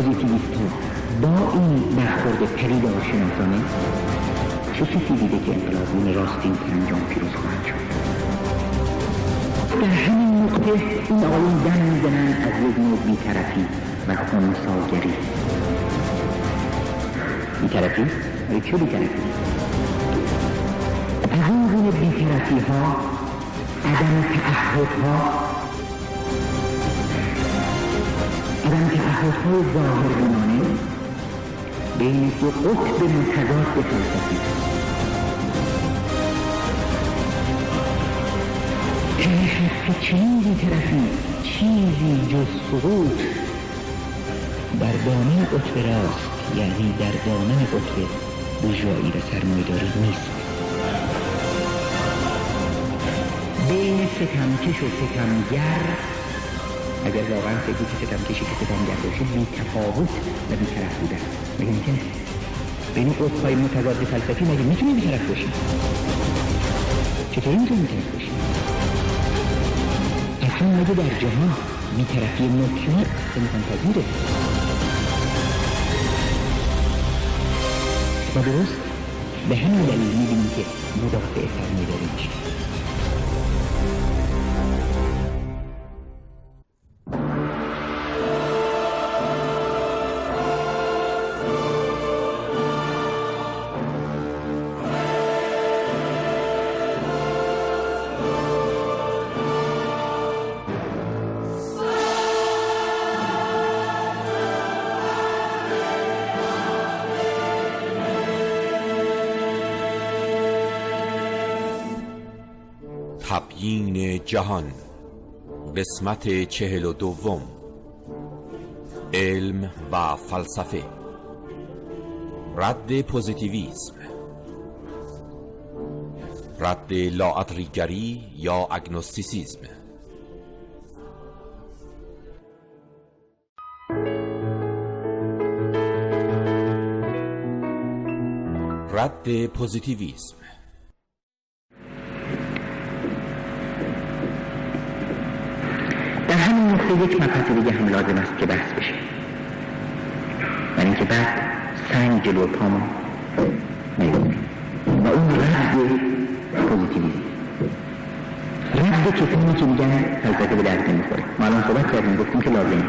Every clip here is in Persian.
پوزیتیویست ها با این برخورد پدیدارشناسانه چه کسی دیده که انقلابیون راستین سرانجام پیروز خواهد شد؟ در همین نقطه این آقایون دم میزنن از یک نوع بی‌طرفی و خنثی‌گری. بی‌طرفی؟ ولی چه بی‌طرفی؟ از این گونه بی‌طرفی ها، عدم تعهدهای ظاهربینانه بین دو قطب متضاد فلسفی که نشد که چنین بی‌طرفی چیزی جز سقوط در دامن قطب راست، یعنی در دامن قطب بورژوایی و سرمایه‌داری نیست. بین ستمکش و ستمگر، اگر واقعا فکر که ستمکشی که ستمگر باشه بی‌تفاوت و بی‌طرف بودن، مگه میتونه؟ بین قطب‌های متضاد فلسفی مگه میتونه بی‌طرف باشی؟ چطوری میتونه بی‌طرف باشی؟ اصلا مگه در جهان بی‌طرفی مطلق امکان پذیره؟ و درست به همین دلیل می‌بینیم که مدافع سرمایه‌داری میشه. تبیین جهان قسمت 42 علم و فلسفه رد پوزیتیویسم رد لاعقلیگری یا اگنوستیسیسم رد پوزیتیویسم در همین نقطه یک مبحث دیگه هم لازم است که بحث بشه، برای اینکه بعد سنگ جلو پامون می‌بینه و اون رد پوزیتیویسم، رد کسانی که میگن فلسفه به درد نمیخوره. ما الان صحبت کردیم، گفتیم که لازمه،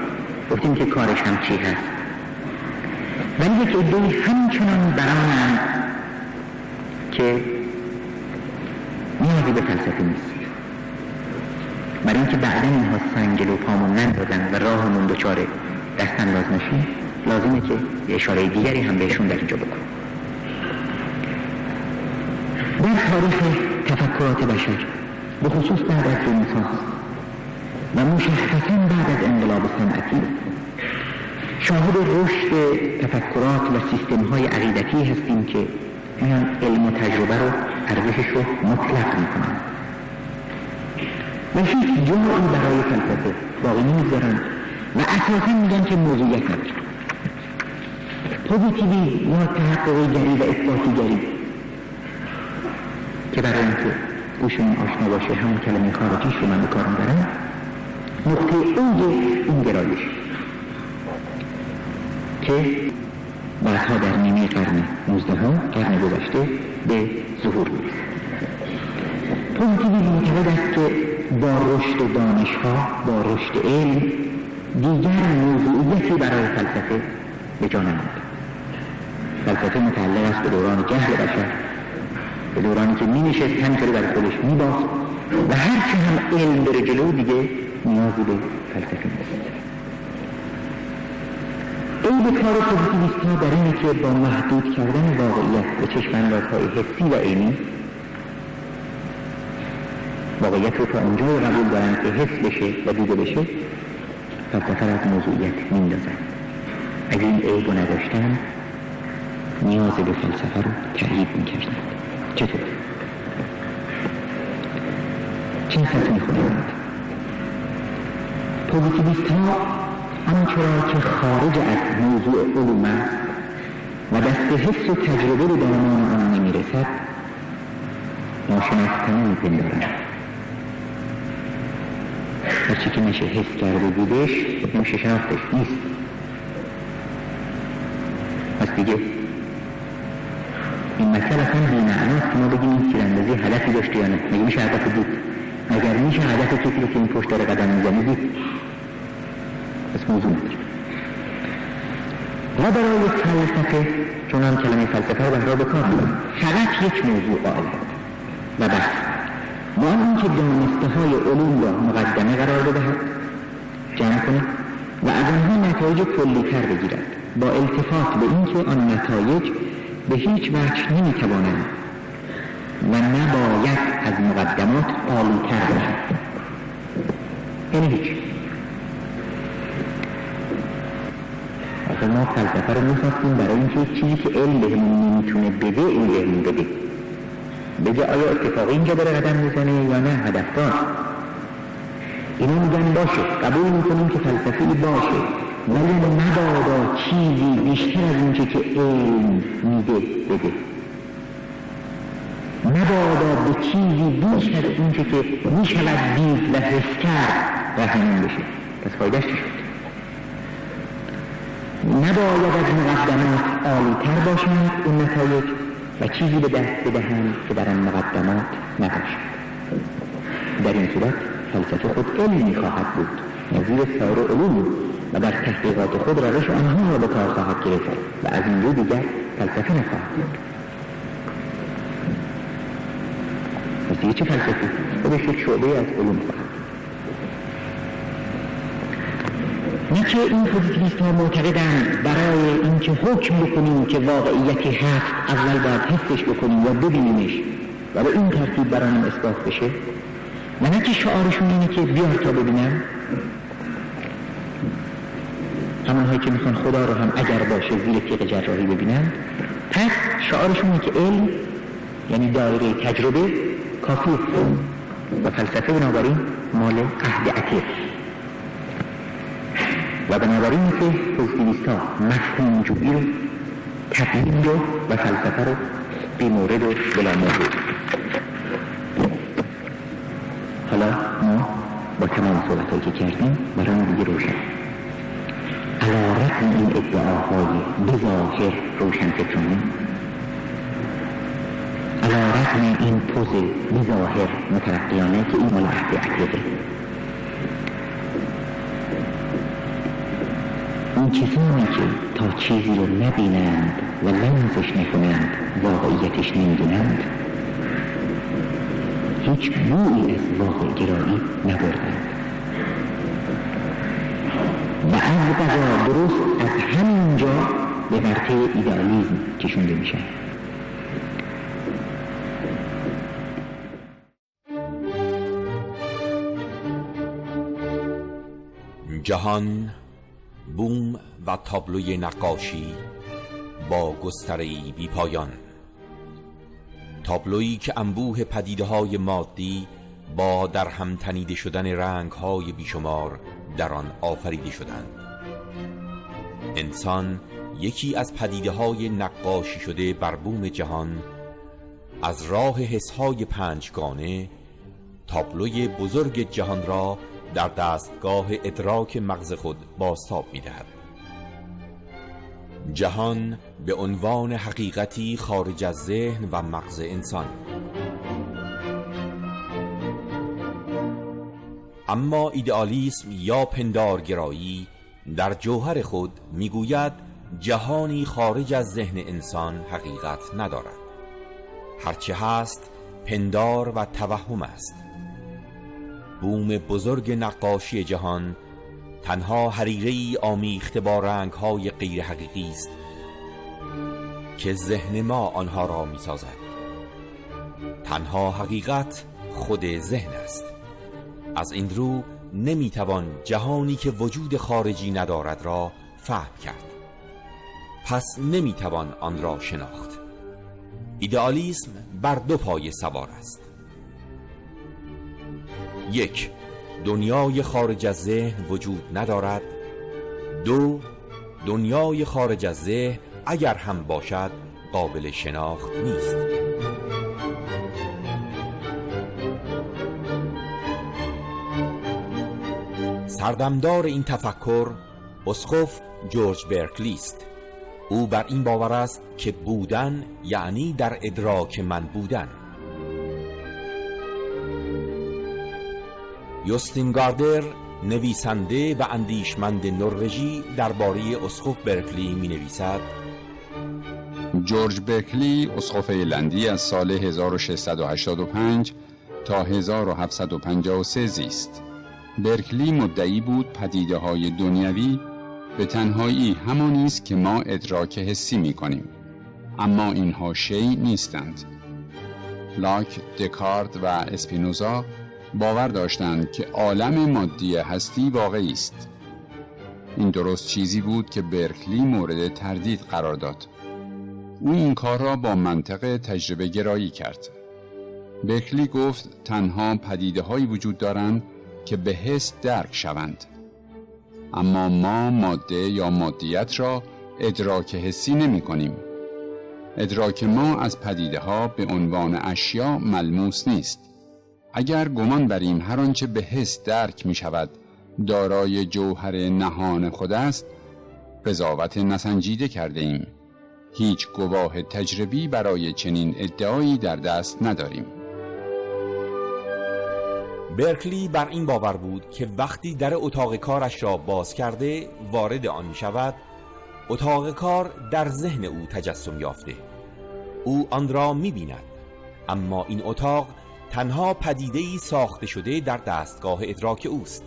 گفتیم که کارش هم چی هست، ولی یک عده‌ای همچنان برانند که نیازی به فلسفه نیست، برای اینکه بعدا اینها سنگ جلو پامون نندازن و راهمون دچار دست انداز نشیم، لازمه که اشاره دیگری هم بهشون در اینجا بکنم. در تاریخ تفکرات بشر به خصوص بعد از رنسانس و مشخصاً بعد از انقلاب صنعتی شاهد رشد تفکرات و سیستم‌های عقیدتی هستیم که میان علم و تجربه رو ارزشش رو مطلق میکنن و هیچ جایی برای فلسفه باقی نمیذارن و اساساً میگن که موضوعیت نداره. پوزیتیوی یا تحقق‌گری و اثباتی‌گری که برای اینکه گوشمون آشنا باشه همون کلمه خارجیش رو من به کار میبرم، نقطه اوج این گرایش که بعدها در نیمه قرن 19 قرن گذشته به ظهور میرسه. پوزیتیوی معتقد است که با رشد دانش‌ها، با رشد علم، دیگر موضوعیتی برای فلسفه به جا نماند. فلسفه متعلق است به دوران جهل بشر، به دورانی که می‌نشست همینطوری برای خودش می‌باخت و هرچی هم علم بره جلو دیگه نیازی به فلسفه نیست. عیب کار پوزیتیویست‌ها در اینه که با محدود کردن واقعیت به چشم‌اندازهای حسی و عینی، واقعیت رو تا اونجای قبول دارن که حس بشه و دیده بشه، فلسفه از موضوعیت میندازن. اگه این عیب رو نداشتن نیاز به فلسفه رو تأیید میکردن. چطور؟ چه خط میخونند؟ پوزیتیویست‌ها آنچرا که خارج از موضوع علوم است و دست حس و تجربه به دامان آن نمیرسد ناشناختنی میپندارند. هرچی که نشه حس کرده بودش نمیشه شناختش نیست. دیگه این مطلب اصلا بی‌معناست که ما بگیم این تیراندازی هدفی داشته یا نه. مگه میشه هدف دید؟ مگر میشه هدف کسی رو که این پشت داره قدم میزنه دید؟ پس موضوع نداره. و برای فلسفه، چون هم کلمه فلسفه رو بهرا بکار می‌بریم، فقط یک موضوع قائل بود و بس، با اینکه دانسته های علوم را مقدمه قرار بدهد، جمع کنه و از آنها نتایج کلی‌تر بگیرد، با التفات به اینکه آن نتایج به هیچ وجه نمیتوانند و نباید از مقدمات عالی‌تر باشد. یعنی هیچ. ما فلسفه رو می‌خواستیم برای اینکه چیزی که علم بهمون نمیتونه بده این بهمون بده. بگه آیا اتفاقی اینجا داره قدم میزنه یا نه هدفدار. اینا میگن باشه، قبول میکنیم که فلسفی باشه، ولی مبادا چیزی بیشتر از اونچه که علم میده بده. مبادا به چیزی بیش از اونچه که میشود دید و حس کرد رهنمون بشه. پس فایدهش چی شد؟ نباید از مقدمات عالی‌تر باشند اون نتایج و چیزی به دست بدهند که در آن مقدمات نباشد. در این صورت فلسفه خود علمی خواهد بود، نظیر سایر علوم، و در تحقیقات خود روش آنها را به کار خواهد گرفت و از این رو دیگر فلسفه نخواهد بود. پس دیگه چه فلسفی؟ خودش یک شعبه از علوم خواهد. نه که این پوزیتیویست ها معتقدند برای اینکه حکم بکنیم که واقعیتی هست اول باید حسش بکنیم یا ببینیمش و به این ترتیب برامون اثبات بشه، و نه که شعارشون اینه که بیار تا ببینم. همونهایی که میخوان خدا رو هم اگر باشه زیر تیغ جراحی ببینن، پس شعارشون اینه که علم یعنی دایره تجربه کافیه و فلسفه بنابراین مال عهد عتیق. و بنابراین که پوزیتیویست ها مفهوم جویی رو، تبیین رو و فلسفه رو بی مورد و بلا مورد. حالا ما با تمام صحبتایی که کردیم برای دیگه روشن، علی رغم این ادعاهای بظاهر روشن فکرانه، علی رغم این پوز بظاهر مترقیانه که این مال عهد عتیقه، این کسانی که تا چیزی رو نبینند و لمسش نکنند واقعیتش نمیدونند، هیچ بویی از واقع گرایی نبردند و از قضا درست از همینجا به ورطه ایدئالیسم کشونده میشن. جهان، بوم و تابلوی نقاشی با گستره‌ای بی پایان، تابلویی که انبوه پدیده‌های مادی با در هم تنیده شدن رنگ‌های بیشمار در آن آفریده شدند. انسان یکی از پدیده‌های نقاشی شده بر بوم جهان، از راه حس‌های پنجگانه تابلوی بزرگ جهان را در دستگاه ادراک مغز خود بازتاب می‌دهد. جهان به عنوان حقیقتی خارج از ذهن و مغز انسان. اما ایدئالیسم یا پندارگرایی در جوهر خود میگوید جهانی خارج از ذهن انسان حقیقت ندارد. هرچه هست پندار و توهم است. بوم بزرگ نقاشی جهان تنها حریره‌ای آمیخته با رنگ‌های غیر حقیقی است که ذهن ما آنها را می‌سازد. تنها حقیقت خود ذهن است. از این رو نمی‌توان جهانی که وجود خارجی ندارد را فهم کرد. پس نمی‌توان آن را شناخت. ایدئالیسم بر دو پایه سوار است. 1. دنیای خارج از ذهن وجود ندارد. 2. دنیای خارج از ذهن اگر هم باشد قابل شناخت نیست. سردمدار این تفکر اسقف جورج برکلی است او بر این باور است که بودن یعنی در ادراک من بودن. یوستین گاردر، نویسنده و اندیشمند نروژی، درباره اسقف برکلی می نویسد: جورج برکلی اسقف ایرلندی از سال 1685 تا 1753 زیست. برکلی مدعی بود پدیده‌های دنیوی به تنهایی همانی است که ما ادراک حسی می‌کنیم، اما اینها شیء نیستند. لاک، دکارت و اسپینوزا باور داشتند که عالم مادی هستی واقعی است. این درست چیزی بود که برکلی مورد تردید قرار داد. او این کار را با منطق تجربه گرایی کرد. برکلی گفت تنها پدیده‌هایی وجود دارند که به حس درک شوند، اما ما ماده یا مادیت را ادراک حسی نمی کنیم. ادراک ما از پدیده‌ها به عنوان اشیا ملموس نیست. اگر گمان بریم هر آنچه به حس درک می شود دارای جوهر نهان خود است، قضاوت نسنجیده کرده ایم. هیچ گواه تجربی برای چنین ادعایی در دست نداریم. برکلی بر این باور بود که وقتی در اتاق کارش را باز کرده وارد آن می شود، اتاق کار در ذهن او تجسم یافته. او آن را می بیند، اما این اتاق تنها پدیده‌ای ساخته شده در دستگاه ادراک اوست.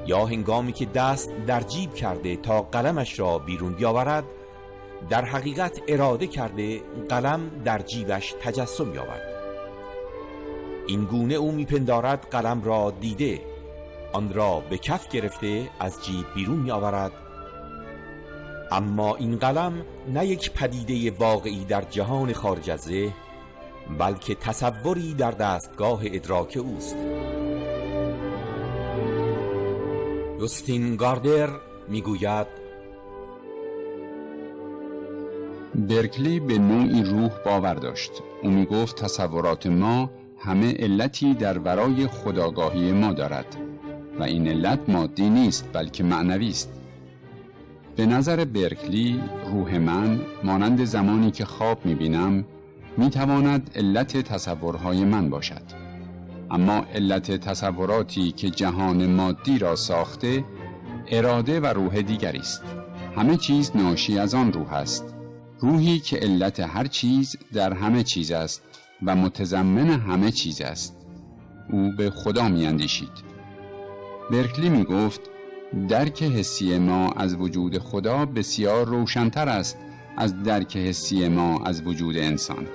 یا هنگامی که دست در جیب کرده تا قلمش را بیرون بیاورد، در حقیقت اراده کرده قلم در جیبش تجسم یابد. این گونه او میپندارد قلم را دیده، آن را به کف گرفته از جیب بیرون میآورد، اما این قلم نه یک پدیده واقعی در جهان خارج از ذهن، بلکه تصوری در دستگاه ادراک اوست. یوستین گاردر میگوید: برکلی به نوعی روح باور داشت. او میگفت تصورات ما همه علتی در ورای خودآگاهی ما دارد و این علت مادی نیست بلکه معنوی است. به نظر برکلی روح من مانند زمانی که خواب میبینم میتواند علت تصورهای من باشد، اما علت تصوراتی که جهان مادی را ساخته اراده و روح دیگری است. همه چیز ناشی از آن روح است، روحی که علت هر چیز در همه چیز است و متضمن همه چیز است. او به خدا می اندیشید. برکلی می گفت درک حسی ما از وجود خدا بسیار روشن‌تر است از درک حسی ما از وجود انسان.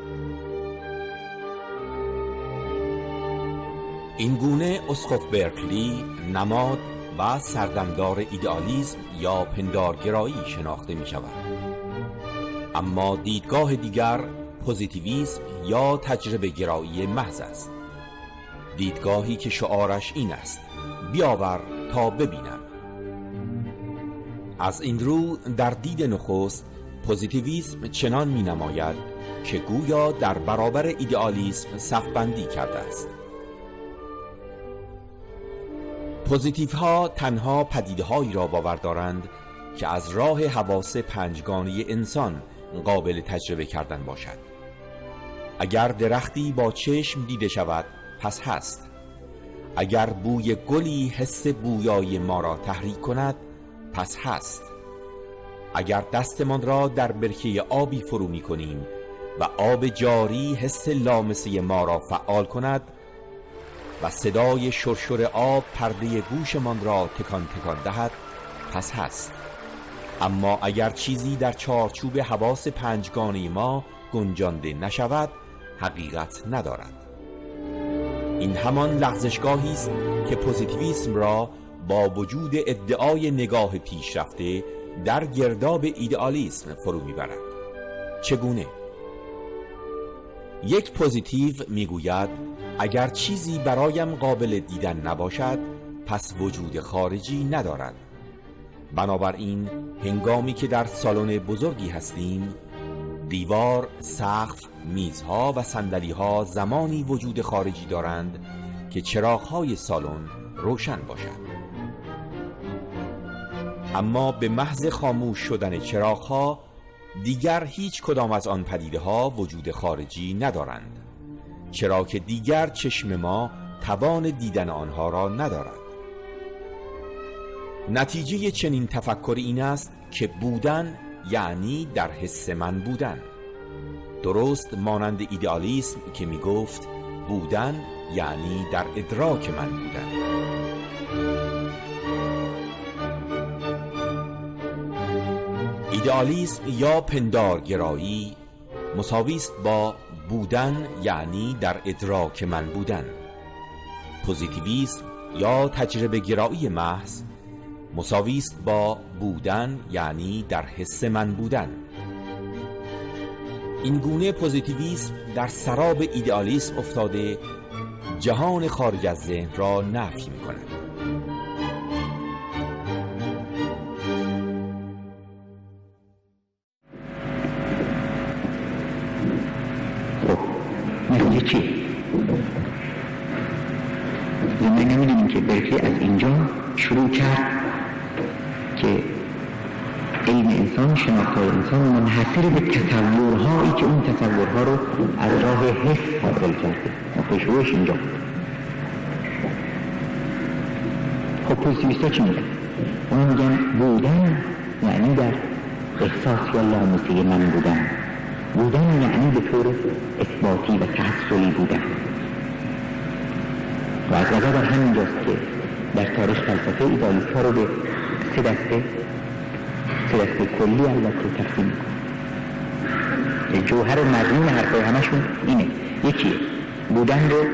این گونه اسقف برکلی نماد و سردمدار ایدئالیسم یا پندارگرایی شناخته می شود. اما دیدگاه دیگر پوزیتیویسم یا تجربه گرایی محض است، دیدگاهی که شعارش این است: بیاور تا ببینم. از این رو در دید نخست پوزیتیویسم چنان می نماید که گویا در برابر ایدئالیسم صف بندی کرده است. پوزیتیو ها تنها پدیده‌هایی را باور دارند که از راه حواس پنجگانه انسان قابل تجربه کردن باشد. اگر درختی با چشم دیده شود پس هست. اگر بوی گلی حس بویای ما را تحریک کند پس هست. اگر دستمان را در برکه آبی فرو می کنیم و آب جاری حس لامسه ما را فعال کند و صدای شرشر آب پرده گوشمان را تکان تکان دهد پس هست. اما اگر چیزی در چارچوب حواس پنجگانه ما گنجانده نشود حقیقت ندارد. این همان لغزشگاهی است که پوزیتیویسم را با وجود ادعای نگاه پیشرفته در گرداب ایدئالیسم فرو میبرد. چگونه؟ یک پوزیتیو میگوید اگر چیزی برایم قابل دیدن نباشد پس وجود خارجی ندارد. بنابراین هنگامی که در سالن بزرگی هستیم، دیوار، سقف، میزها و صندلی‌ها زمانی وجود خارجی دارند که چراغ‌های سالن روشن باشد. اما به محض خاموش شدن چراغ‌ها دیگر هیچ کدام از آن پدیده ها وجود خارجی ندارند، چرا که دیگر چشم ما توان دیدن آنها را ندارد. نتیجه چنین تفکری این است که بودن یعنی در حس من بودن، درست مانند ایدئالیسم که می گفت بودن یعنی در ادراک من بودن. ایدئالیسم یا پندارگرایی مساوی است با بودن یعنی در ادراک من بودن. پوزیتیویسم یا تجربه گرایی محض مساوی است با بودن یعنی در حس من بودن. این گونه پوزیتیویسم در سراب ایدئالیسم افتاده جهان خارج از ذهن را نفی می‌کند. نتیجه چی؟ ما نمی‌دونیم که برکلی از اینجا شروع کرد که علم انسان، شناخت‌های انسان منحصر به تصورهایی که اون تصورها رو از راه حس حاصل کرده. نقطه شروعش اینجا. خب پوزیتیویست‌ها چی میگن؟ اونا میگن بودن یعنی در احساس یا لامسه من بودن. بودن یعنی به طور اثباتی و تحصیلی بودن. و از غذا در همینجاست که در تاریخ فلسفه ایدئالیست‌ها رو به سه دسته کلی البته تقسیم می‌کنه. جوهر مضمون حرفای همشون اینه. یکی بودن رو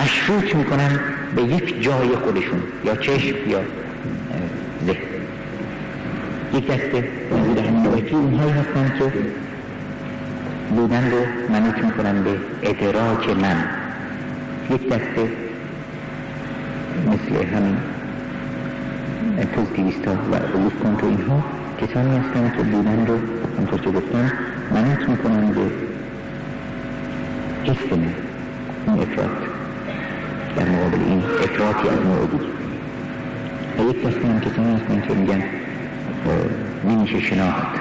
مشروط میکنن به یک جای خودشون، یا چشم یا ذهن. یک دسته نزدیک همین نوعی اونهایی هستن که بودن رو منوط میکنن به ادراک من. یک دسته مثل همین پوزیتیویست‌ها و اولیسکانت و اینها کسانی هستند که بودن رو همطور که گفتم منوط میکنن به حس من، این افراط در مقابل این افراطی از نوع دیگه. و یک دسته هم کسانی هستند که میگن نمیشه شناخت،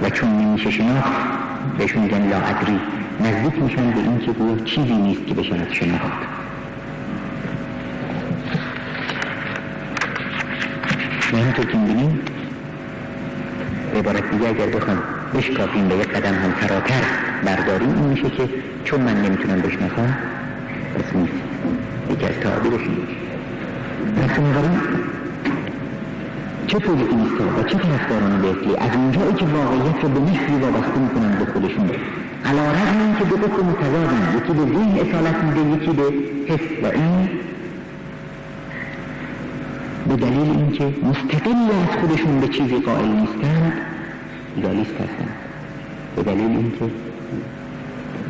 و چون نمیشه شناخت بهشون میگن لاادری، نزدیک میشن به این که گویا چیزی نیست که بشود شناخت. و همطور که میبینیم به عبارت دیگه اگر بخوام بشکافیم به یک قدم هم فراتر برداریم، این میشه که چون من نمیتونم بشناسم پس نیست. یکی از تعابیرش نیست. پس بنابراین چه پوزیتیویست‌ها و چه طرفداران برکلی از اونجایی که واقعیت رو به نحوی وابسته میکنن به خودشون، علی‌رغم اینکه دو قطب متضادن، یکی به ذهن اصالت میده یکی به حس، و این به دلیل اینکه مستقلی از خودشون به چیزی قائل نیستند ایدئالیست هستند. به دلیل اینکه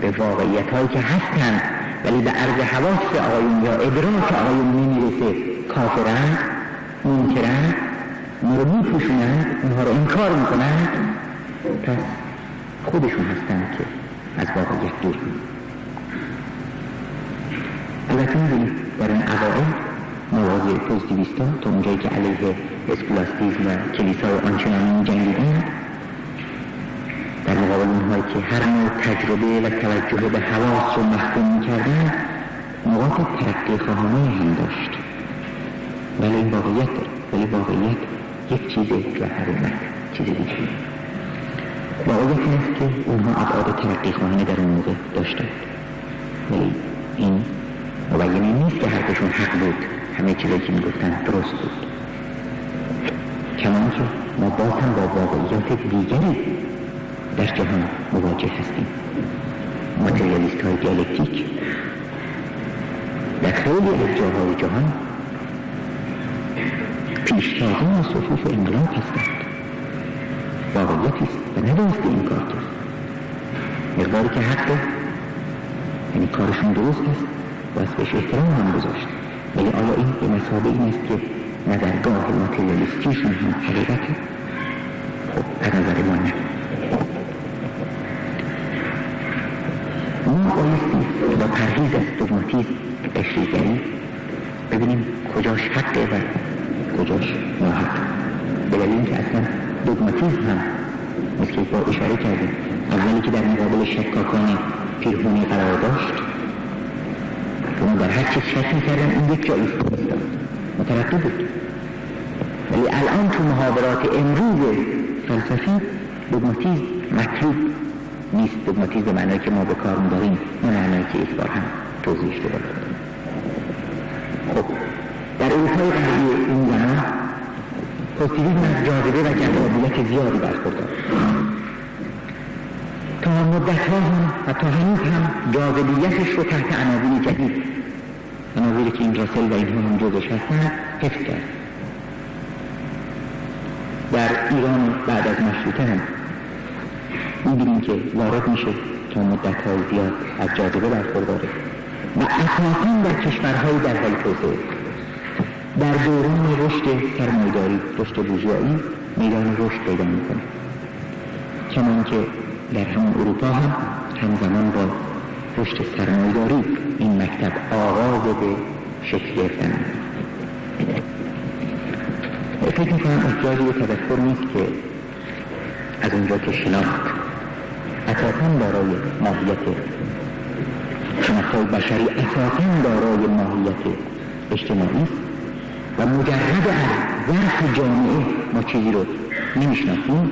به واقعیت هایی که هستند ولی به عرض حواس آقایون یا ادراک آقایون نمیرسه کافرند، منکرند، مرمی پوشونند، اونها رو انکار میکنند، پس خودشون هستند که از واقعیت دور کنند. البته میدونید در این اوائل موازی پوزیتیویست‌ها تا اونجایی که علیه اسکولاستیسم و کلیسا و آنچنانی می‌جنگیدند، در مقابل اونهایی که هر نوع تجربه و توجه به حواس رو محکوم می‌کردند، نقاط ترقی خواهانه هم داشت. ولی این واقعیت داره، ولی واقعیت یک چیزه و حقیقت چیز دیگه. واقعیت این است که اونها ابعاد ترقی خواهانه در اون موقع داشتند، ولی این مبینه نیست که حرفشون حق بود، همه چیزایی که میگفتن درست بود. کمان که ما باز هم با واقعیات دیگری در جهان مواجه هستیم. ماتریالیست های دیالکتیک در خیلی از جاهای جهان پیشتازان صفوف انقلاب هستند. واقعیتی است و ندارست این کار کرد. مقداری که حقه، یعنی کارشون درست است و از بهش احترام هم گذاشت، ولی آیا این به مثابه این است که نظرگاه ماتریالیستیشون هم حقیقته؟ خب از نظر ما نه. ما بایستی با پرهیز از دوگماتیسم قشریگری ببینیم کجاش حقه و کجاش ناحق. به دلیل اینکه اصلا دوگماتیسم هم مثل که با اشاره کردیم اولی که در مقابل شکاکان پیرهونی قرار داشت اون در هر چیز شک می‌کردن این یک جا ایستاد مترقب بود. ولی الان تو محاورات امروز فلسفی دوگماتیزم مطلوب نیست. دوگماتیزم به معنی که ما به کار می‌بریم نه معنی که یک بار هم توضیح شده. خب در اروپای غربی این زمان پوزیتیویسم از جاذبه و جذابیت زیادی برخوردار. تا مدت‌ها هم و تا هنوز هم جاذبیتش رو تحت عناوین جدید، عناوینی که این راسل و اینها هم جزش هستند، حفظ کرد. در ایران بعد از مشروطه هم می‌بینیم که وارد میشه تا مدت‌های زیاد از جاذبه برخورداره و اساساً در کشورهای در حال توسعه در دوران رشد سرمایه‌داری، رشد بورژوایی میدان رشد پیدا میکنه. چنان که در همون اروپا هم همزمان با رشد سرمایه‌داری این مکتب آغاز به شکل گرفتن. فکر میکنم احتیاجی به تذکر نیست که از اونجا که شناخت اساساً دارای ماهیت شناخت‌های بشری اساساً دارای ماهیت اجتماعی است و مجرد از ظرف جامعه ما چیزی رو نمیشناسیم،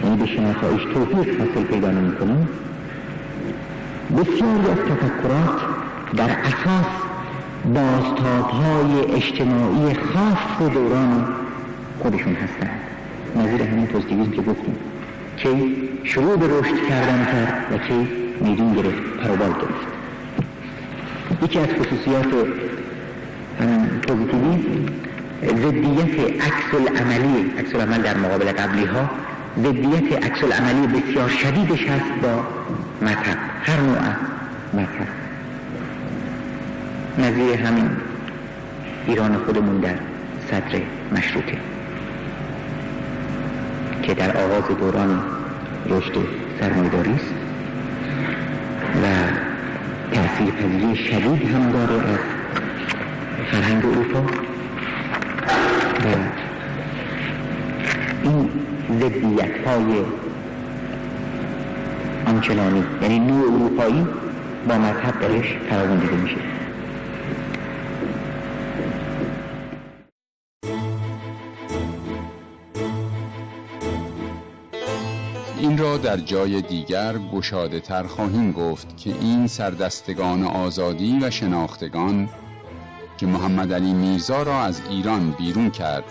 یعنی به شناساییش توفیق حاصل پیدا نمی‌کنیم. بسیاری از تفکرات در اساس بازتاب‌های اجتماعی خاص دوران خودشون هستند. نظیر همین پوزیتیویسم که گفتیم که شروع به رشد کردن کرد و که میدون گرفت، پروبال گرفت. یکی از خصوصیات پوزیتیویسم ضدیت عکس العمل در مقابل قبلی ها، ضدیت عکس العملی بسیار شدیدش هست با مذهب، هر نوع مذهب. نظیر همین ایران خودمون در صدر مشروطه که در آغاز دوران رشد سرمایه‌داری است و تأثیرپذیری شدید هم داره از فرهنگ اروپا و این ضدیت‌های آنچنانی، یعنی نوع اروپایی با مذهب درش تراون دیده میشه. این را در جای دیگر گشاده تر خواهیم گفت که این سردستگان آزادی و شناختگان که محمد علی میرزا را از ایران بیرون کرد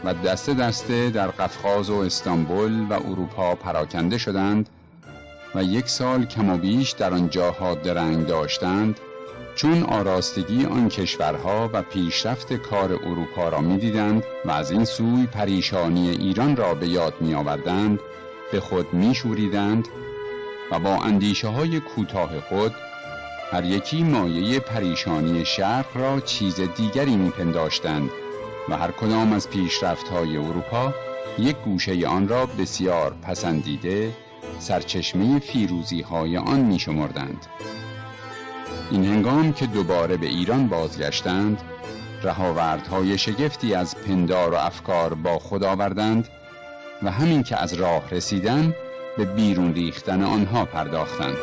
و دسته دسته در قفقاز و استانبول و اروپا پراکنده شدند و 1 سال کم و بیش در آنجاها درنگ داشتند، چون آراستگی آن کشورها و پیشرفت کار اروپا را می‌دیدند و از این سوی پریشانی ایران را به یاد می‌آوردند، به خود می‌شوریدند و با اندیشه‌های کوتاه خود هر یکی مایه پریشانی شرق را چیز دیگری می‌پنداشتند و هر کدام از پیشرفت‌های اروپا یک گوشه آن را بسیار پسندیده سرچشمه فیروزی‌های آن می‌شمردند. این هنگام که دوباره به ایران بازگشتند، رهاوردهای شگفتی از پندار و افکار با خود آوردند و همین که از راه رسیدن به بیرون ریختن آنها پرداختند.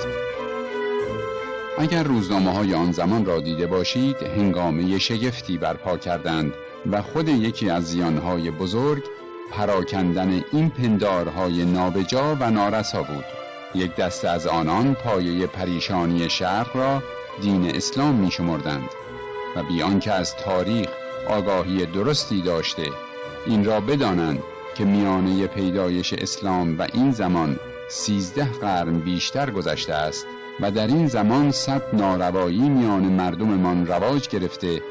اگر روزنامه‌های آن زمان را دیده باشید، هنگامه شگفتی برپا کردند و خود یکی از زیانهای بزرگ پراکندن این پندارهای نابجا و نارسا بود. یک دسته از آنان پایه پریشانی شرق را دین اسلام می شمردند و بی آنکه از تاریخ آگاهی درستی داشته این را بدانند که میانه پیدایش اسلام و این زمان 13 قرن بیشتر گذشته است و در این زمان 100 ناروایی میان مردممان رواج گرفته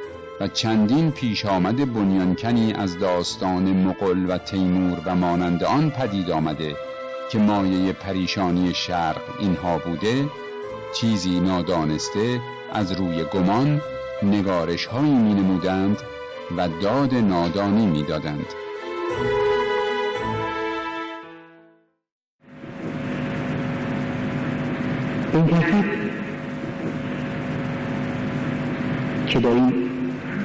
و چندین پیش آمد بنیانکنی از داستان مغول و تیمور و مانند آن پدید آمده که مایه پریشانی شرق اینها بوده، چیزی نادانسته از روی گمان نگارش هایی می نمودند و داد نادانی می دادند. این ترتیب که داریم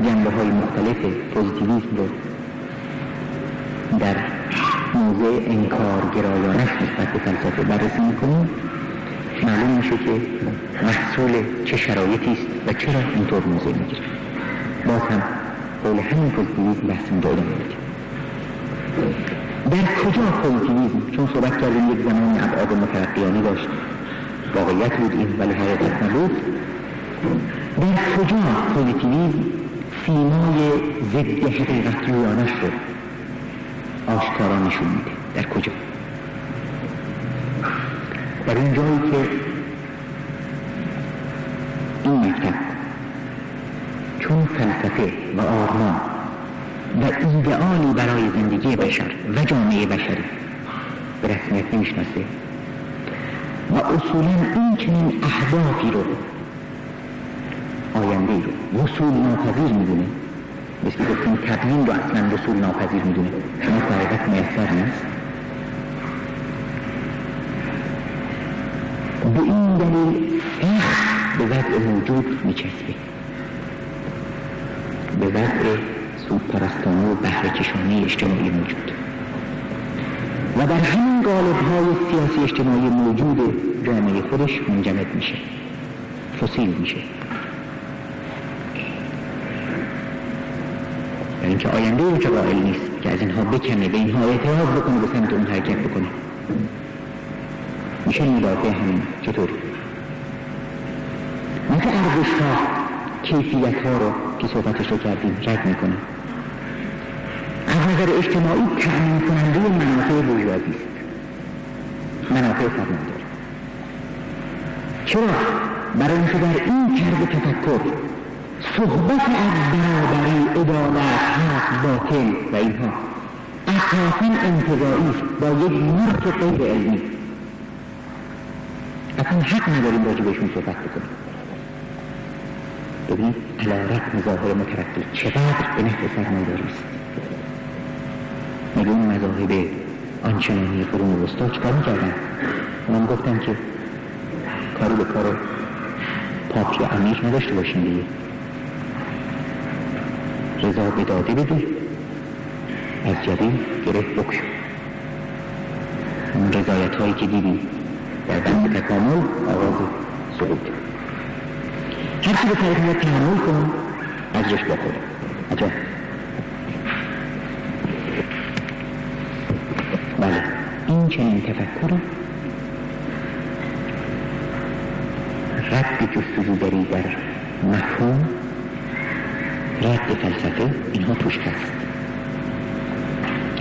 جنبه های مختلف پوزیتیویسم رو در موضع انکارگرایانه نسبت به فلسفه بررسی میکنیم، معلوم میشه که محصول چه شرایطی است و چرا اینطور موضع میگیره. باز هم قول همین پوزیتیویسم بحث ادامه میدیم. در کجا پوزیتیویسم، چون صحبت کردیم یک زمان ابعاد مترقیانه داشت، واقعیت بود این ولی حقیقت نبود، در کجا پوزیتیویسم سیمای ضد حقیقت جویانش رو آشکارا نشون میده؟ در کجا؟ در این جایی که این مکتب چون فلسفه و آرمان و ایدئالی برای زندگی بشر و جامعه بشری به رسمیت نمیشناسه و اصولا این چنین اهدافی رو، آینده رو وصول ناپذیر میدونه، مثل گفتیم تبیین رو اصلا وصول ناپذیر میدونه، شما حقیقت میسر نیست. به این دلیل سخت به وضع موجود میچسبه، به وضع سودپرستانه و بهره‌کشانه اجتماعی موجود و در همین قالب‌های سیاسی اجتماعی موجود جامعه خودش منجمد میشه، فسیل میشه. و اینکه آینده رو که قائل نیست که از اینها بکنه، به اینها اعتراض بکنه، به سمت اون حرکت بکنه. میشه مدافع همین. چطوری؟ نه که ارزش‌ها، کیفیت‌ها رو که صحبتش رو کردیم رد میکنه. از نظر اجتماعی تأمین کننده منافع بورژوازی است، منافع سرمایه‌دار. چرا؟ برای اینکه در این کرد تفکر صحبت از برابری، عدالت، حق، باطل و اینها اساساً انتزاعی است با یک نرخ غیر علمی. اصلا حق نداریم راجع بهشون صحبت بکنیم. ببینید علی رغم ظاهر مترقی چقدر به نفع سرمایه‌داری است. میلیون مذاهب آنچنانی قرون وسطی چیکار می‌کردن؟ اونم گفتن که کاری به کار پاپ یا امیر نداشته باشیم دیگه. رضا به داده بدی، از جبین گرفت بکشو. اون رضایت هایی که دیدی در بند تکامل آغاز سقوط. هر چی به طریق تحمل کن از رشد با خود. عجب. بله این چنین تفکر رد جستجوگری در مفهوم، رد فلسفه، اینها توش هست.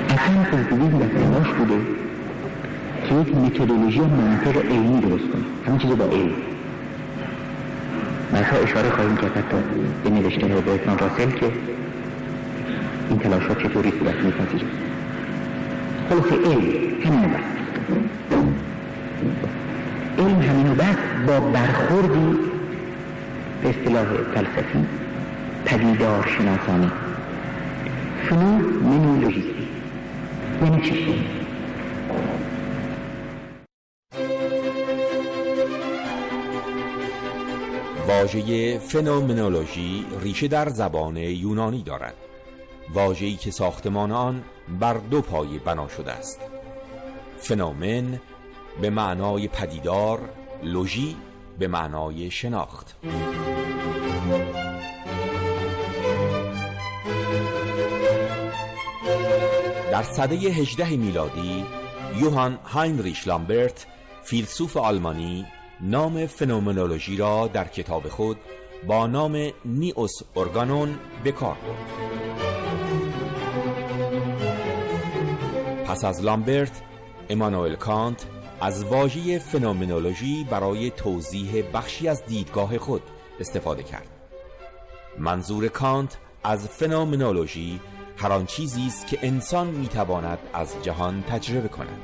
اصلا پوزیتیویسم در تلاش بوده که یک متدولوژی منطق علمی درست کنه، همین چیز با علم. بعدها اشاره خواهیم کرد حتی به نوشته برتراند راسل که این تلاشات چطوری صورت می‌پذیره. خلاصه علم همینو بس، علم همینو بس با برخوردی به اصطلاح فلسفی پدیدار شناسانه، فنومنولوژیستی. یعنی چی؟ واژه فنومنولوژی ریشه در زبان یونانی دارد، واژه‌ای که ساختمان آن بر دو پایه بنا شده است. فنومن به معنای پدیدار، لوژی به معنای شناخت. در سده 18 میلادی یوهان هاینریش لامبرت، فیلسوف آلمانی، نام فنومنولوژی را در کتاب خود با نام نیوس ارگانون به کار برد. پس از لامبرت، امانوئل کانت از واژه فنومنولوژی برای توضیح بخشی از دیدگاه خود استفاده کرد. منظور کانت از فنومنولوژی هر آن چیزی است که انسان میتواند از جهان تجربه کند.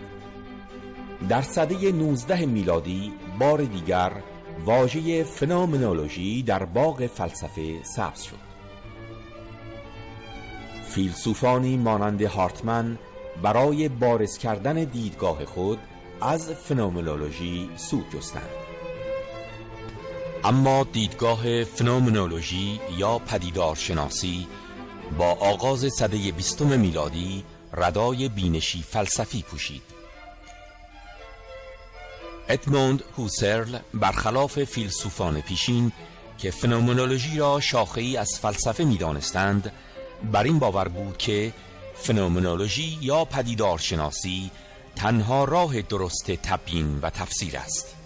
در سده 19 میلادی بار دیگر واژه فنومنولوژی در باغ فلسفه سبز شد. فیلسوفانی مانند هارتمن برای بارز کردن دیدگاه خود از فنومنولوژی سود جستند. اما دیدگاه فنومنولوژی یا پدیدارشناسی با آغاز سده 20 میلادی ردای بینشی فلسفی پوشید. ادموند هوسرل برخلاف فیلسوفان پیشین که فنومنولوژی را شاخه‌ای از فلسفه می‌دانستند، بر این باور بود که فنومنولوژی یا پدیدارشناسی تنها راه درست تبیین و تفسیر است.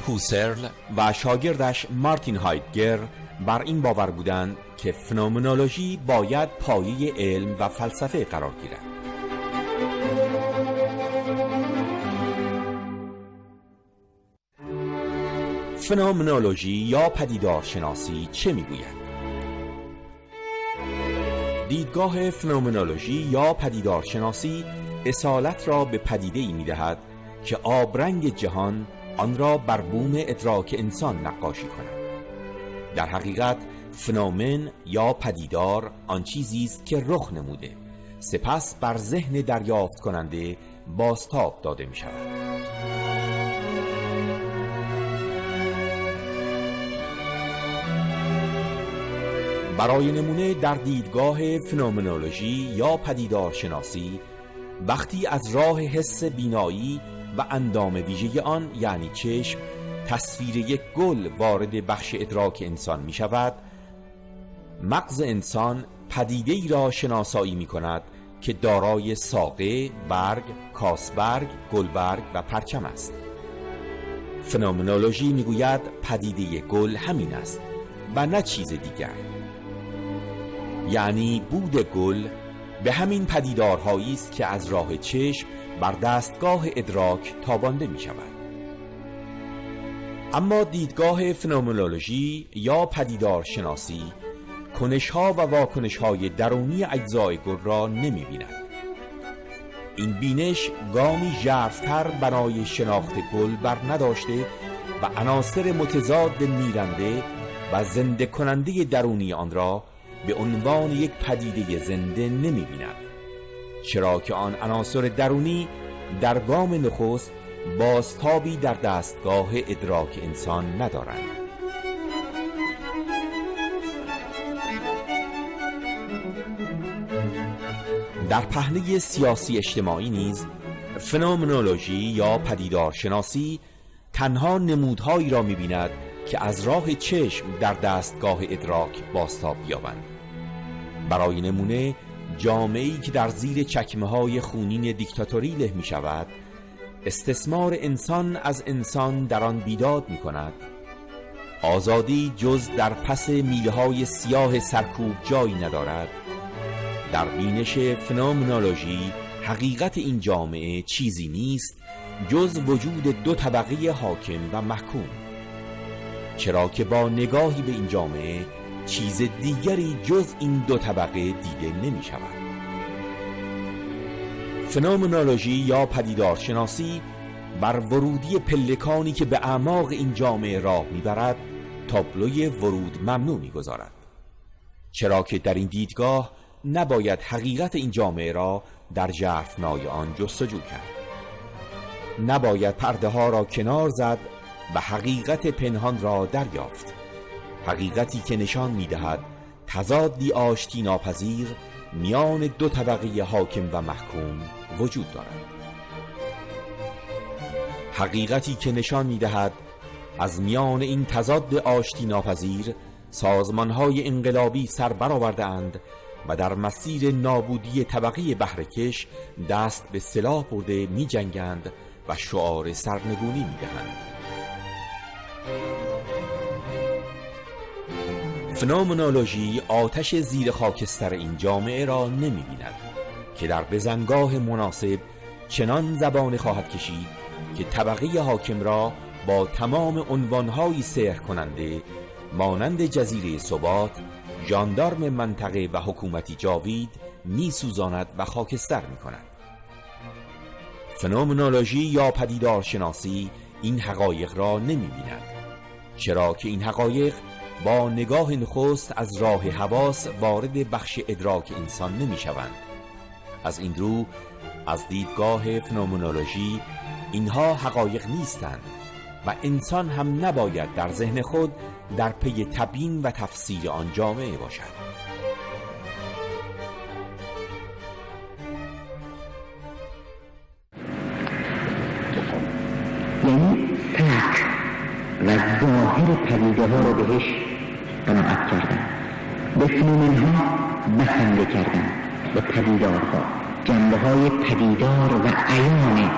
هوسرل و شاگردش مارتین هایدگر بر این باور بودند که فنومنولوژی باید پایه علم و فلسفه قرار گیرد. فنومنولوژی یا پدیدارشناسی چه میگوید؟ دیدگاه فنومنولوژی یا پدیدارشناسی اصالت را به پدیده‌ای می‌دهد که آبرنگ جهان آن را بر بوم ادراک انسان نقاشی کند. در حقیقت فنومن یا پدیدار آن چیزی است که رخ نموده، سپس بر ذهن دریافت کننده بازتاب داده می شود. برای نمونه در دیدگاه فنومنولوژی یا پدیدارشناسی، وقتی از راه حس بینایی و اندام ویژه آن یعنی چشم تصویر یک گل وارد بخش ادراک انسان می شود، مغز انسان پدیده‌ای را شناسایی می کند که دارای ساقه، برگ، کاسبرگ، گلبرگ و پرچم است. فنومنولوژی می گوید پدیده گل همین است و نه چیز دیگر، یعنی بود گل به همین پدیدارهایی است که از راه چشم بر دستگاه ادراک تابانده می شود. اما دیدگاه فنومنولوژی یا پدیدارشناسی کنش‌ها و واکنش‌های درونی اجزای گل را نمی‌بیند. این بینش گامی ژرف‌تر بنای شناخت گل بر نداشته و عناصر متضاد میرنده و زنده کننده درونی آن را به عنوان یک پدیده زنده نمی‌بیند، چرا که آن عناصر درونی در گام نخست بازتابی در دستگاه ادراک انسان ندارند. در پهنه سیاسی اجتماعی نیز فنومنولوژی یا پدیدارشناسی تنها نمودهایی را می‌بیند که از راه چشم در دستگاه ادراک بازتاب یابند. برای نمونه جامعه‌ای که در زیر چکمه‌های خونین دیکتاتوری له می‌شود، استثمار انسان از انسان در آن بیداد می‌کند. آزادی جز در پس میله‌های سیاه سرکوب جایی ندارد. در بینش فنومنولوژی حقیقت این جامعه چیزی نیست جز وجود دو طبقه حاکم و محکوم، چرا که با نگاهی به این جامعه چیز دیگری جز این دو طبقه دیده نمی شود. فنومنولوژی یا پدیدارشناسی بر ورودی پلکانی که به اعماق این جامعه راه میبرد تابلوی ورود ممنوع میگذارد، چرا که در این دیدگاه نباید حقیقت این جامعه را در ژرفنای آن جستجو کرد، نباید پرده ها را کنار زد و حقیقت پنهان را دریافت، حقیقتی که نشان می‌دهد تضادی آشتی ناپذیر میان دو طبقه حاکم و محکوم وجود دارد، حقیقتی که نشان می‌دهد از میان این تضاد آشتی ناپذیر سازمان‌های انقلابی سر برآورده‌اند و در مسیر نابودی طبقه بهره‌کش دست به سلاح برده می‌جنگند و شعار سرنگونی می‌دهند. فنومنولوژی آتش زیر خاکستر این جامعه را نمی‌بیند که در بزنگاه مناسب چنان زبان خواهد کشید که طبقه حاکم را با تمام عنوان‌های سحر کننده مانند جزیره ثبات، ژاندارم منطقه و حکومتی جاوید می‌سوزاند و خاکستر می‌کند. فنومنولوژی یا پدیدارشناسی این حقایق را نمی‌بیند، چرا که این حقایق با نگاه نخست از راه حواس وارد بخش ادراک انسان نمی‌شوند. از این رو از دیدگاه فنومنولوژی اینها حقایق نیستند، و انسان هم نباید در ذهن خود در پی تبیین و تفسیر آن جامعه باشد. یعنی سطح و ظاهر پدیده ها رو بهش قناعت کردن، به فنومن ها بسنده کردن، به پدیدارها، جنبه های پدیدار و عیان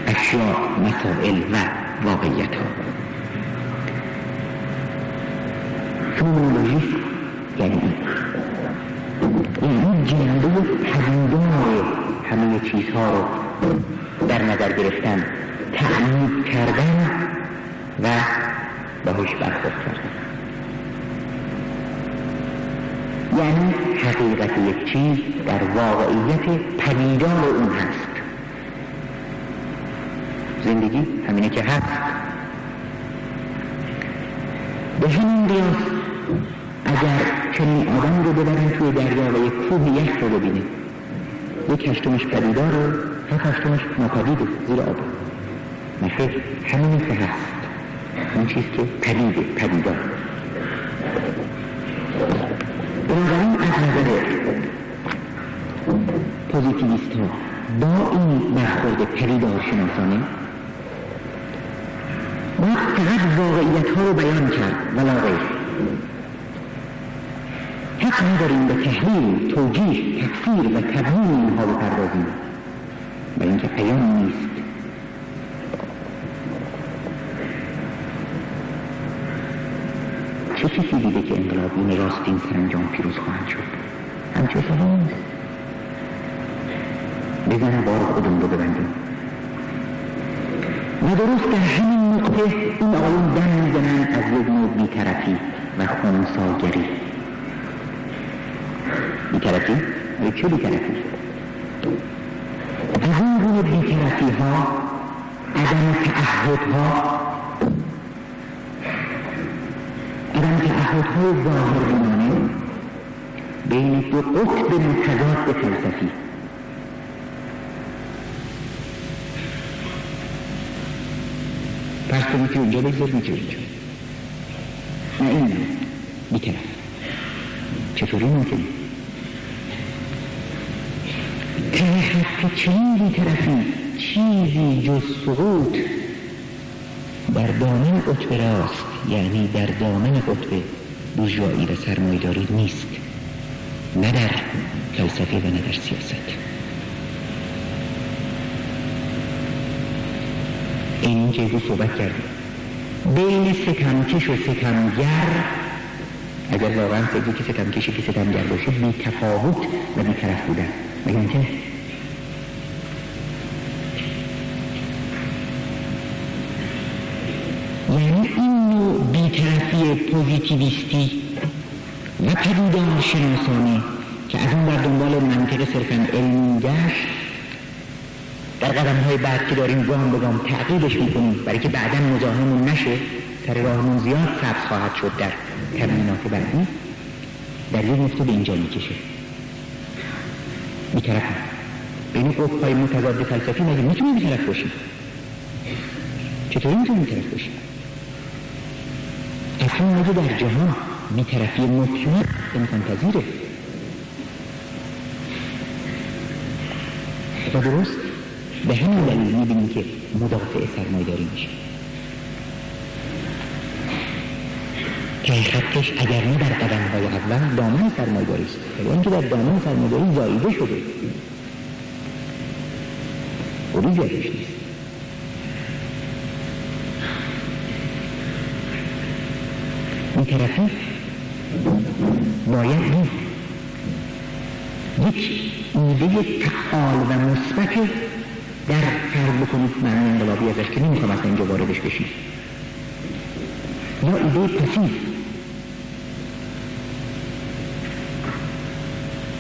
اشیاء، مسائل و واقعیت ها. فنومنولوژی یعنی جنبه پدیدار همه چیزها رو در نظر گرفتن، تعمید کردن و باهاش برخورد کردن. یعنی حقیقت یک چیز در واقعیت پدیدار اون هست. زندگی همینه که هست. به همین قیاس اگر چنین آدم رو ببرن توی دریا و یک کوه یخ رو ببینه، یک هشتمش پدیداره، هشتمش ناپدیده، زیر آب. نخیر، همینه که هست، اون چیز که پدیده، پدیدار. بنابراین از نظر پوزیتیویست ها با این برخورد پدیدار شناسانه باید فقط واقعیت ها رو بیان کرد ولا غیر. حق نداریم به تحلیل، توجیه، تفسیر و تبیین اینها بپردازیم، برای اینکه عیان نیست. چه کسی دیده که انقلابیون راستین سرانجام پیروز خواهند شد؟ همچه ساله نیست. بزنه بار خودم رو ببندیم. و درست در همین نقطه این آقایون دم میزنن از یک نوع بی‌طرفی و خنثی‌گری. بی‌طرفی؟ چه بی‌طرفی؟ از این گونه بی‌طرفی ها، عدم تعهدها، تعهدهای ظاهربینانه بین دو قطب متضاد فلسفی. پس تو میتونی اونجا بگذار، میتونی اونجا، نه این نه بی‌طرف. چطوری ممکنه؟ ته خط چنین بی‌طرفی چیزی جز سقوط در دامن قطب راست، یعنی در دامن قطب بورژوایی و سرمایه‌داری نیست، نه در فلسفه و نه در سیاست. این که رو صحبت کردیم بین ستمکش و ستمگر، اگر واقعا فکر که ستمکشی که ستمگر باشه بی تفاوت و بی طرف بودن، بگم که یعنی این نوع بی‌طرفی پوزیتیویستی و پدیدار شناسانه که از اون بر دنبال منطق صرفاً علمی گشت، در قدم‌های بعد که داریم گام به گام تعقیبش می‌کنیم برای که بعداً مزاحمون نشه، سر راهمون زیاد سبز خواهد شد در تبیینات بعدی، در یک نقطه به اینجا می‌کشه. بی‌طرف بین قطب‌های متضاد فلسفی مگه می‌تونیم بی‌طرف باشیم؟ چطوری می‌تونیم بی‌طرف باشیم؟ اصلا مگه در جهان بی‌طرفی مطلق امکان پذیره؟ و درست به همین دلیل می‌بینیم که مدافع سرمایه‌داری میشه. ته خطش اگر نه در قدم‌های اول دامن سرمایه‌داری است، ولی اینکه در دامن سرمایه‌داری زاییده شده، عروج ازش نیست. بی‌طرفی باید بود یک ایده فعال و مثبت در فرض بکنید معنی انقلابی ازش که نمیخوام اصلا اینجا واردش بشیم، یا ایده پسیو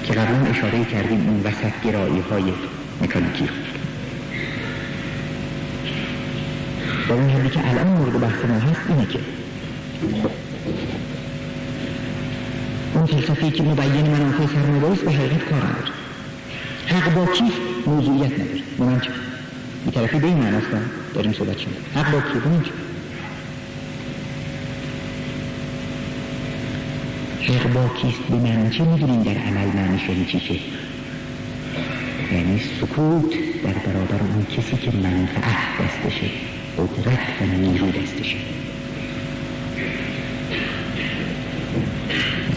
که قبلا اشاره کردیم این وسط گرایی های مکانیکی. در این حالی که الان مورد بحث ما هست اینه که اون فلسفه‌ای که مبین منافع سرمایه‌داری است به حقیقت کار نداره. حق با کیست؟ موضوعیت نداره. بی‌طرفی به این معناست داریم صحبت شد. حق با کی؟ اون حق با کیست؟ به معنی چه می‌دونیم در عمل معنیش یعنی چیه؟ یعنی سکوت در برابر اون کسی که منفعت دستشه، قدرت و نیرو دستشه.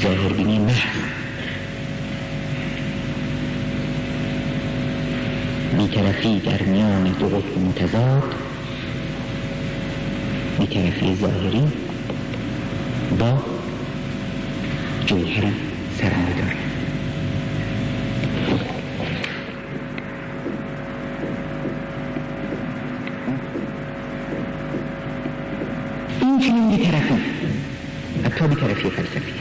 ظاهربینی محض، بی‌طرفی در میان دو قطب متضاد، بی‌طرفی ظاهری با جوهر سرمایه‌دار. این چنین بی‌طرفی، حتی بی‌طرفی فلسفی،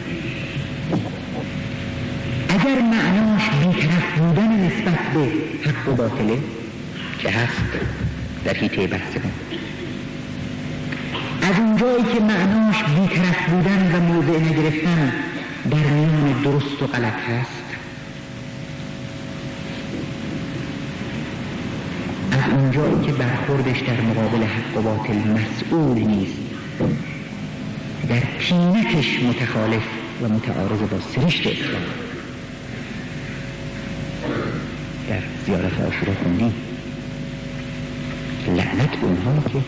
اگر معناش بی‌طرف بودن نسبت به حق و باطله که هست در حیطه بحث ما، از اونجایی که معناش بی‌طرف بودن و موضع نگرفتن در میان درست و غلط هست، از اونجایی که برخوردش در مقابل حق و باطل مسئول نیست، در طینتش متخالف و متعارض با سرشت اسلام. در زیارت عاشورا خوندیم لعنت به اونها که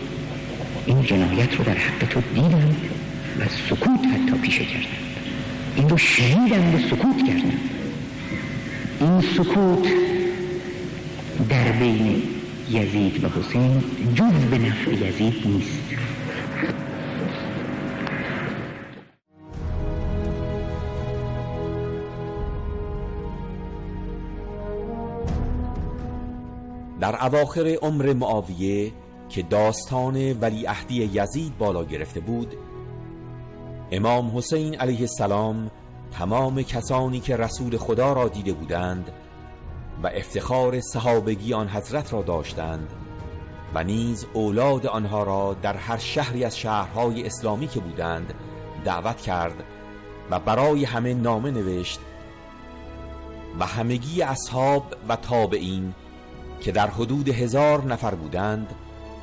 این جنایت رو در حق تو دیدن و سکوت حتی پیشه کردن، این رو شنیدن و سکوت کردن. این سکوت در بین یزید و حسین جز به نفع یزید نیست. در اواخر عمر معاویه که داستان ولیعهدی یزید بالا گرفته بود، امام حسین علیه السلام تمام کسانی که رسول خدا را دیده بودند و افتخار صحابگی آن حضرت را داشتند و نیز اولاد آنها را در هر شهری از شهرهای اسلامی که بودند دعوت کرد و برای همه نامه نوشت و همگی اصحاب و تابعین که در حدود 1000 نفر بودند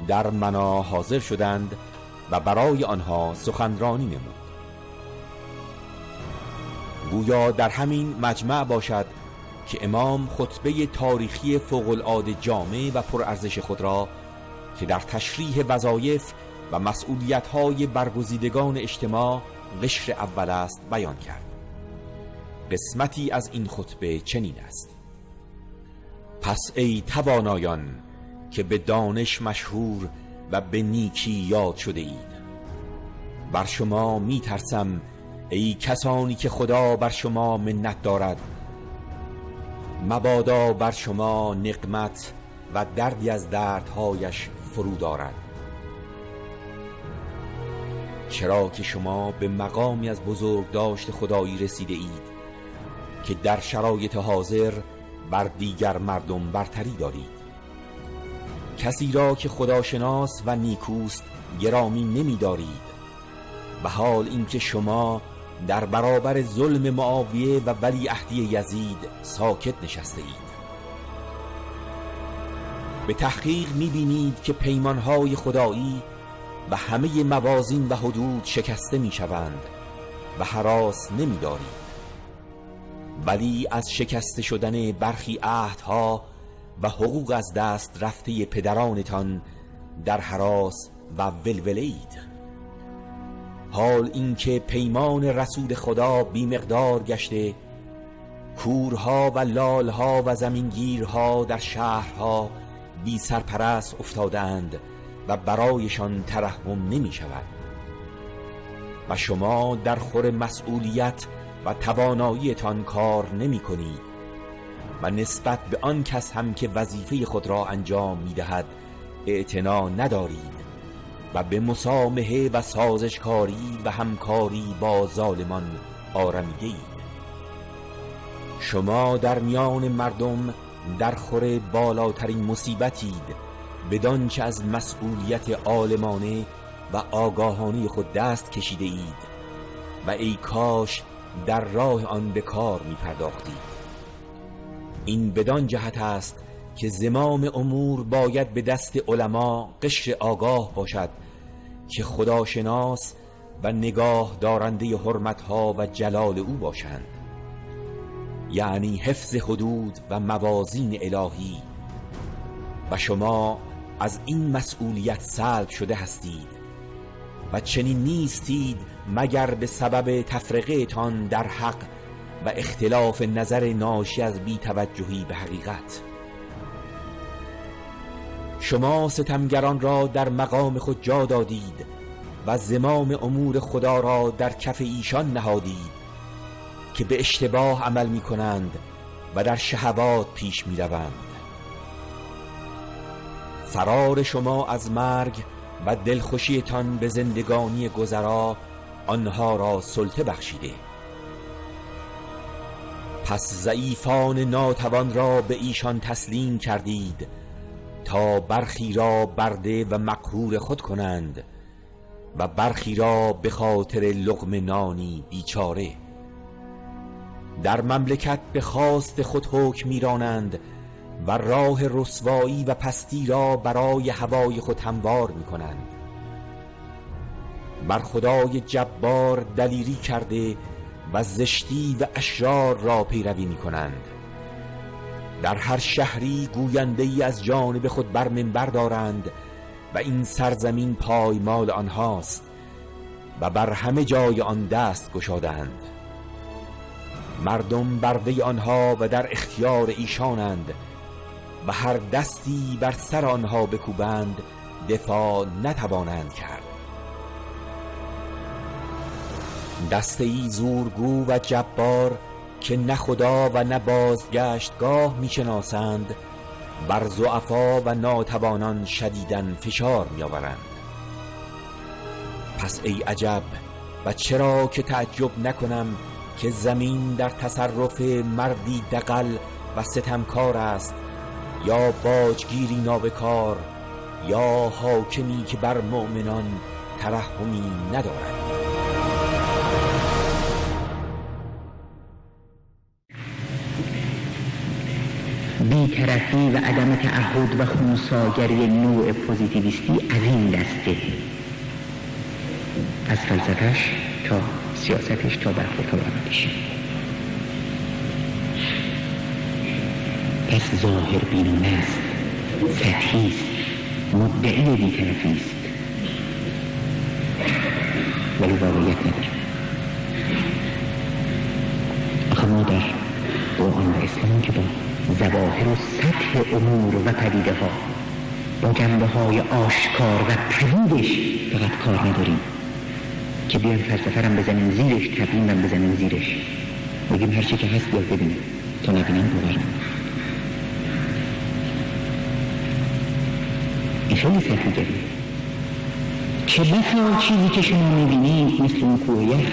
در منا حاضر شدند و برای آنها سخنرانی نمود. گویا در همین مجمع باشد که امام خطبه تاریخی فوق‌العاده جامع و پرارزش خود را که در تشریح وظایف و مسئولیت‌های برگزیدگان اجتماع قشر اول است بیان کرد. قسمتی از این خطبه چنین است: پس ای توانایان که به دانش مشهور و به نیکی یاد شده اید، بر شما می ترسم ای کسانی که خدا بر شما منت دارد، مبادا بر شما نقمت و دردی از دردهایش فرود آرد، چرا که شما به مقامی از بزرگداشت خدایی رسیده اید که در شرایط حاضر بر دیگر مردم برتری دارید. کسی را که خداشناس و نیکوست گرامی نمی دارید، و حال اینکه شما در برابر ظلم معاویه و ولیعهدی یزید ساکت نشسته اید. به تحقیق می بینید که پیمانهای خدایی و همه موازین و حدود شکسته می شوند و هراس نمی دارید، ولی از شکسته شدن برخی عهدها و حقوق از دست رفته پدرانتان در هراس و ولوله اید. حال اینکه پیمان رسول خدا بی مقدار گشته، کورها و لالها و زمینگیرها در شهرها بی سرپرست افتادند و برایشان ترحم نمی شود و شما در خور مسئولیت و تواناییتان کار نمی کنید و نسبت به آن کس هم که وظیفه خود را انجام می دهد اعتنا ندارید و به مسامحه و سازشکاری و همکاری با ظالمان آرمیده اید. شما در میان مردم در خور بالاترین مصیبتید، بدان که از مسئولیت عالمانه و آگاهانه خود دست کشیده اید و ای کاش در راه آن به کار می پرداختید. این بدان جهت است که زمام امور باید به دست علما قشر آگاه باشد که خداشناس و نگاه دارنده حرمتها و جلال او باشند، یعنی حفظ حدود و موازین الهی، و شما از این مسئولیت سلب شده هستید و چنین نیستید مگر به سبب تفرقه تان در حق و اختلاف نظر ناشی از بی‌توجهی به حقیقت. شما ستمگران را در مقام خود جا دادید و زمام امور خدا را در کف ایشان نهادید که به اشتباه عمل می کنند و در شهوات پیش می روند. فرار شما از مرگ و دلخوشیتان به زندگانی گذرا آنها را سلطه بخشیده. پس ضعیفان ناتوان را به ایشان تسلیم کردید تا برخی را برده و مقهور خود کنند و برخی را به خاطر لقمه نانی بیچاره. در مملکت به خواست خود حکم میرانند و راه رسوایی و پستی را برای هوای خود هموار میکنند. بر خدای جبار دلیری کرده و زشتی و اشرار را پیروی میکنند. در هر شهری گوینده ای از جانب خود بر منبر دارند و این سرزمین پایمال آنهاست و بر همه جای آن دست گشادند. مردم برده آنها و در اختیار ایشانند و هر دستی بر سر آنها بکوبند دفاع نتوانند کرد. دسته‌ای زورگو و جبار که نه خدا و نه بازگشتگاه میشناسند بر ضعفا و ناتوانان شدیداً فشار میآورند. پس ای عجب، و چرا که تعجب نکنم که زمین در تصرف مردی دغل و ستمکار است، یا باجگیری نابکار، یا حاکمی که بر مؤمنان ترحمی ندارد. بی‌طرفی و عدم تعهد و خنثی‌گری نوع پوزیتیویستی از این دسته، از فلسفه‌اش تا سیاستش تا برخورد عملیش. پس ظاهر بینانه است، سطحی است، مدعی بی‌طرفی است، ولی واقعیت نداره. آخه ما در قرآن و اسلام که با ظواهر و سطح امور و پدیده ها با جنبه های آشکار و پدیدش فقط کار نداریم که بیان فلسفه رم بزنیم زیرش، تبیین رم بزنیم زیرش، بگیم هر چی که هست بیاد ببینیم، تا نبینیم باور نمیم. این خیلی سطحی داریم. چه بسا چیزی که شما میبینید مثل اون کوه یخ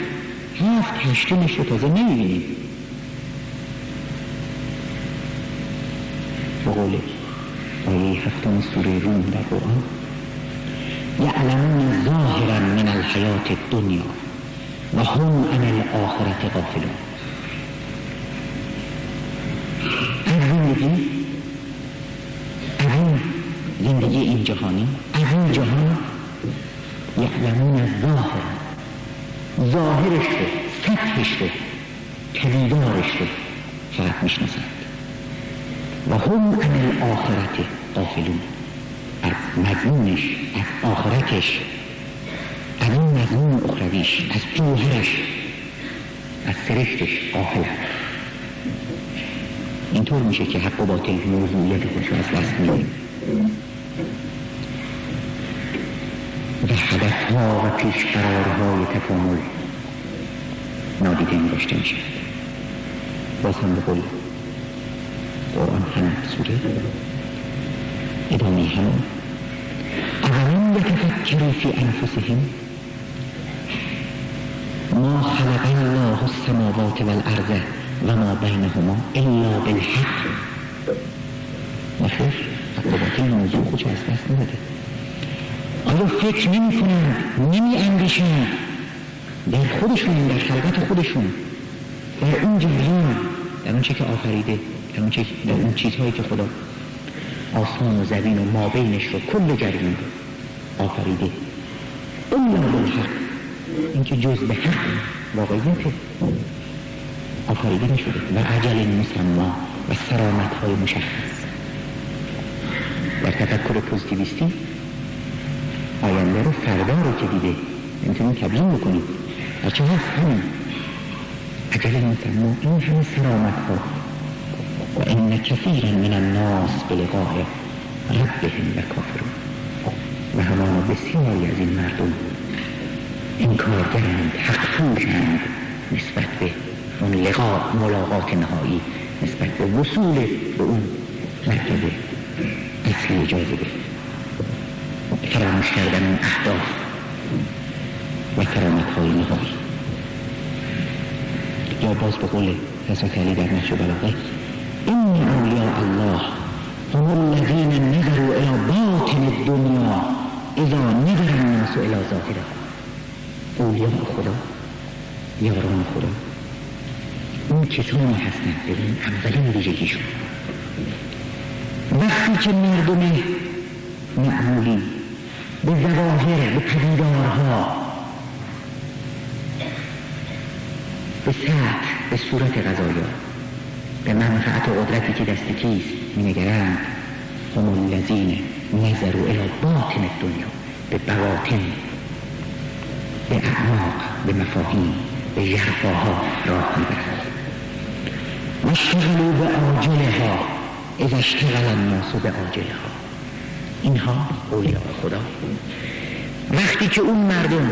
7/8 رو تازه نمیبینید. بقول آیه 7 سوره روم در قرآن، یعلمون ظاهرا من الحیات الدنیا و هم عن الآخرة غافلون. از زندگی این جهانی، از این جهان، یعلمون ظاهرش رو، سطحش رو، پدیدارش رو فقط میشناسند. و هم عن الآخرة غافلون، از مضمونش، از آخرتش، از این مضمون اخرویش، از جوهرش، از سرشتش غافلند. اینطور میشه که حق و باطل موضوعیت خودشو از دست میدیم و هدفها و پیشقرارهای تکامل نادیده می‌داشته میشه. باز هم به قول قرآن هم سوره ادامه هم اولم یتفکروا فی انفسهم ما خلق الله السماوات والارض و ما بینهما الا بالحق. نخیر، حق و باطل موضوع خودشو از دست نداده. آیا فکر نمی کنند، نمی اندیشند در خودشون، در خلقت خودشون، در اون جهان، در اون چه که آفریده، در اون چیزهایی که خدا آسمان و زمین و ما بینش رو، کل جریان رو آفریده. الا بالحق، این که جز به حق واقعیت آفریده نشده، و اجل مسمى و سرامت های مشخص. در تفکر پوزیتیویستی آینده رو، فردا رو که دیده میتونیم تبیین بکنیم، هرچه هست همین اجل مسمى، این همه سرامت ها. و این کثیرا من الناس بلقاء ربهم لکافرون، و همان بسیاری از این مردم انکارگرند، حق فروشند نسبت به اون لقاء، ملاقات نهایی، نسبت به وصول به اون مرکز اصلی جاذبه، فراموش کردن اون اهداف و کرامت‌های نهایی. یا باز به قول حضرت علی در نهج البلاغه: این اولیاء الله هم الذین نظروا الی باطن الدنیا اذا نظر الناس الی ظاهرها. اولیاء خدا، یاران خدا، اون کسانی هستند، ببین اولین ویژگیشون، وقتی که مردم معمولی به ظواهر، به پدیدارها، به سطح، به صورت قضایا، به منفعت و قدرتی که دست کیست می‌نگرند، هم الذین نظروا الی باطن الدنیا، به بواطن، به اعماق، به مفاهیم، به ژرفاها راه میبرند. و اشتغلوا به عاجلها اذا اشتغل الناس به عاجلها. اینها اولیاء خدا. وقتی که اون مردم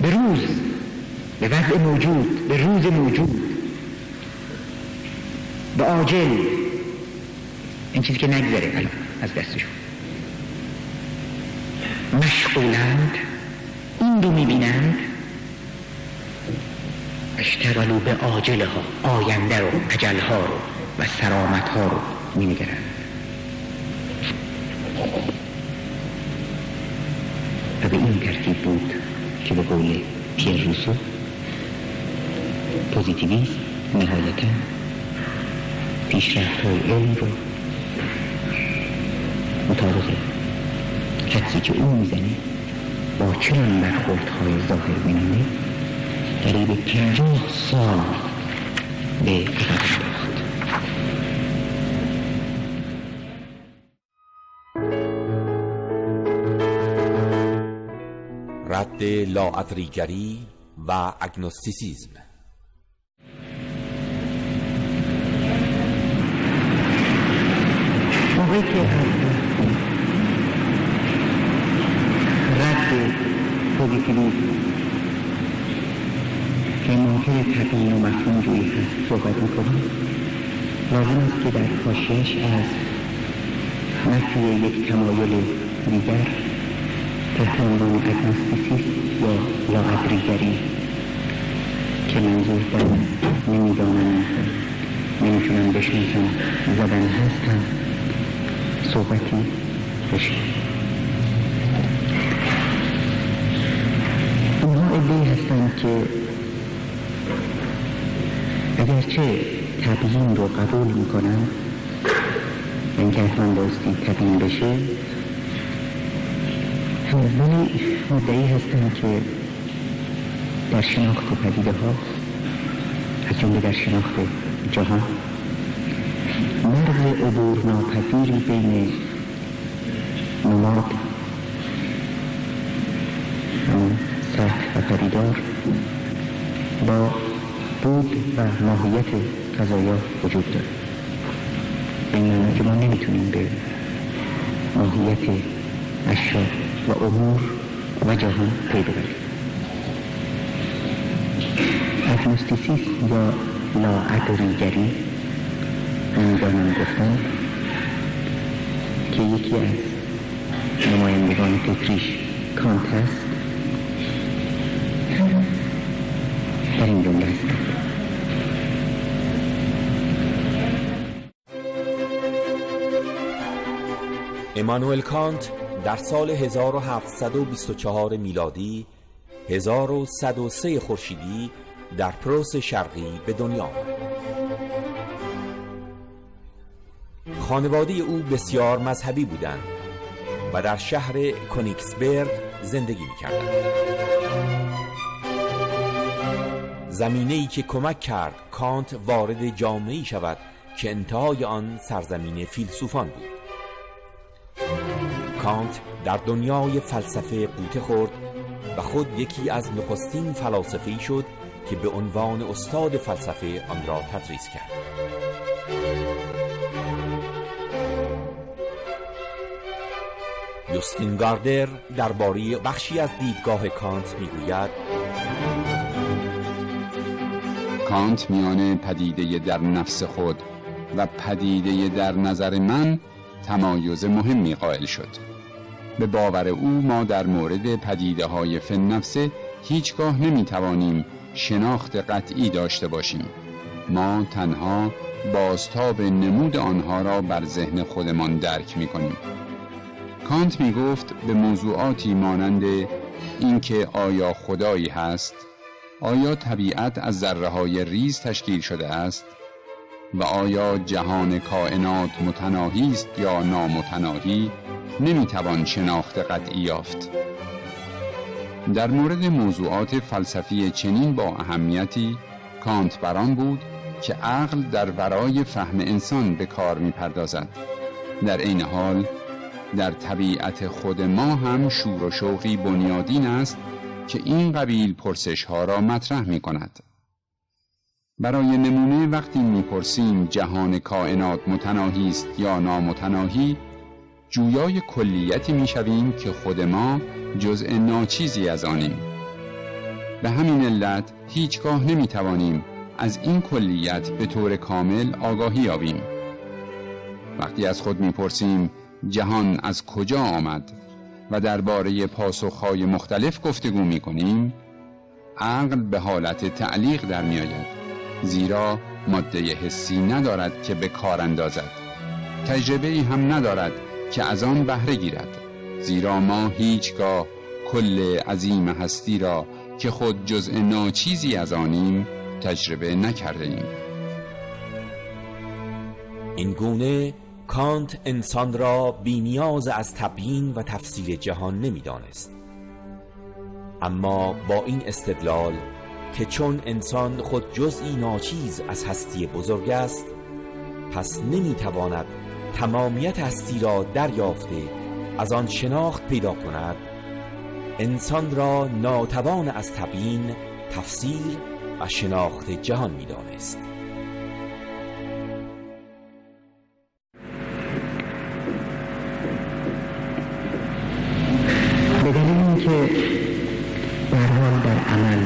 به روز، به وضع موجود، به روز موجود، به عاجل، این چیزی که نگذره الان از دستشون، مشغولند، این رو میبینند، اشتغلوا به عاجلها، آینده رو، اجلها رو و سرامتها رو می‌نگرند. و به این ترتیب بود که به قول پیر روسو پوزیتیویسم نهایتاً پیشرفت‌های علم رو مطابق حدسی که اون میزنه با چنان برخوردهای ظاهر بینانه قریب 50 سال به عقب انداخت. رد لاعذریگری و اگنوستیسیزم. موقعی که رد پوزیتیویسم که ممکنه تبیین و مفهوم جویی هست صحبت میکنیم، لازم است که در حاشیه‌اش از نفی یک تمایل دیگر تحت عنوان اگنوستیسیسم یا لاعذریگری که منظور در نمیدانم، نمیتونم بشناسم، زدن هستم، صحبتی بشه. اونها عده‌ای هستند که اگرچه تبیین رو قبول میکنن، این که حتما بایستی تبیین بشه، ولی مدعی هستند که در شناخت پدیده ها، از جمله در شناخت جهان، مرز عبور ناپذیری بین نماد، سطح و پدیدار با بود و ماهیت قضایا وجود دارد. به این معنی که ما نمیتونیم به ماهیت اشیاء و امور و جهان پی ببریم. اگنوستیسیسم یا لاعذریگری میدانم گفتم که یکی از نمایندگان فکریش کانت است، در این جمله هستند: امانوئل کانت در سال 1724 میلادی 1103 خورشیدی در پروس شرقی به دنیا آمد. خانواده او بسیار مذهبی بودند و در شهر کونیکسبرگ زندگی می‌کردند. زمینه‌ای که کمک کرد کانت وارد جامعه‌ای شود که انتهای آن سرزمین فیلسوفان بود. کانت در دنیای فلسفه غوطه خورد و خود یکی از نخستین فلاسفه‌ای شد که به عنوان استاد فلسفه آن را تدریس کرد. یوستین گاردر درباره بخشی از دیدگاه کانت میگوید: کانت میان پدیده در نفس خود و پدیده در نظر من تمایز مهمی قائل شد. به باور او ما در مورد پدیده های فی النفس هیچگاه نمیتوانیم شناخت قطعی داشته باشیم. ما تنها بازتاب نمود آنها را بر ذهن خودمان درک میکنیم. کانت میگفت به موضوعاتی مانند اینکه آیا خدایی هست، آیا طبیعت از ذره‌های ریز تشکیل شده است و آیا جهان کائنات متناهی است یا نامتناهی، نمیتوان شناخت قطعی یافت. در مورد موضوعات فلسفی چنین با اهمیتی کانت بران بود که عقل در ورای فهم انسان به کار میپردازد. در این حال در طبیعت خود ما هم شور و شوقی بنیادین است که این قبیل پرسش ها را مطرح می کند. برای نمونه وقتی می پرسیم جهان کائنات متناهی است یا نامتناهی، جویای کلیتی می شویم که خود ما جزء ناچیزی از آنیم. به همین علت هیچگاه نمی توانیم از این کلیت به طور کامل آگاهی یابیم. وقتی از خود می پرسیم جهان از کجا آمد و درباره پاسخهای مختلف گفتگو می کنیم، عقل به حالت تعلیق در می آید، زیرا ماده حسی ندارد که به کار اندازد، تجربه‌ای هم ندارد که از آن بهره گیرد، زیرا ما هیچگاه کل عظیم هستی را که خود جزء ناچیزی از آنیم تجربه نکرده ایم. این گونه کانت انسان را بی نیاز از تبیین و تفسیر جهان نمی دانست. اما با این استدلال که چون انسان خود جزئی ناچیز از هستی بزرگ است، پس نمی تواند تمامیت هستی را دریافته از آن شناخت پیدا کند، انسان را ناتوان از تبیین، تفسیر و شناخت جهان می دانست. به دلیل اینکه در حال در عمل